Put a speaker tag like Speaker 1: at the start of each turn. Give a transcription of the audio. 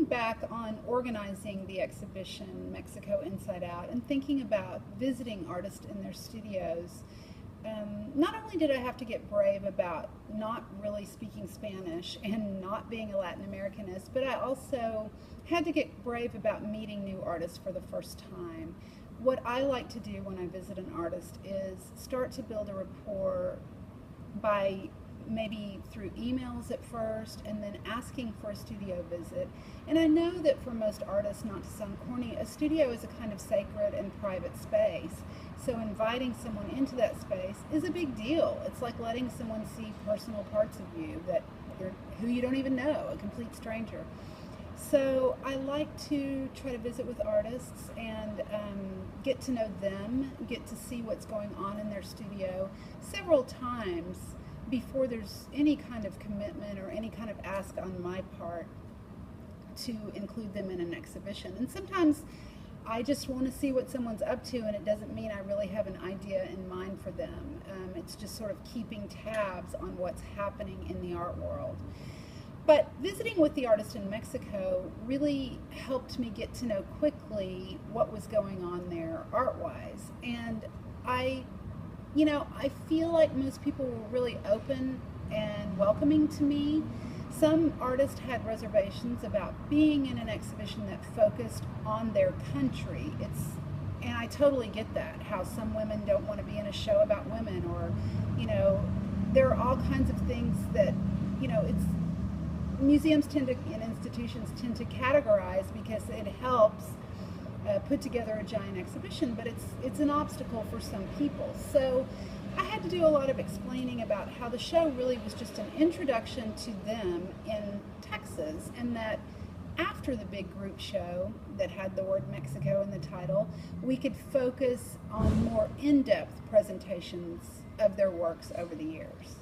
Speaker 1: looking back on organizing the exhibition Mexico Inside Out and thinking about visiting artists in their studios, not only did I have to get brave about not really speaking Spanish and not being a Latin Americanist, but I also had to get brave about meeting new artists for the first time. What I like to do when I visit an artist is start to build a rapport by maybe through emails at first and then asking for a studio visit. And I know that for most artists, not to sound corny, a studio is a kind of sacred and private space. So inviting someone into that space is a big deal. It's like letting someone see personal parts of you who you don't even know, a complete stranger. So I like to try to visit with artists and get to know them, get to see what's going on in their studio several times before there's any kind of commitment or any kind of ask on my part to include them in an exhibition. And sometimes I just want to see what someone's up to, and it doesn't mean I really have an idea in mind for them. It's just sort of keeping tabs on what's happening in the art world. But visiting with the artist in Mexico really helped me get to know quickly what was going on there art-wise. And I feel like most people were really open and welcoming to me. Some artists had reservations about being in an exhibition that focused on their country. And I totally get that, how some women don't want to be in a show about women, or, there are all kinds of things that, museums and institutions tend to categorize because it helps put together a giant exhibition, but it's an obstacle for some people. So I had to do a lot of explaining about how the show really was just an introduction to them in Texas, and that after the big group show that had the word Mexico in the title, we could focus on more in-depth presentations of their works over the years.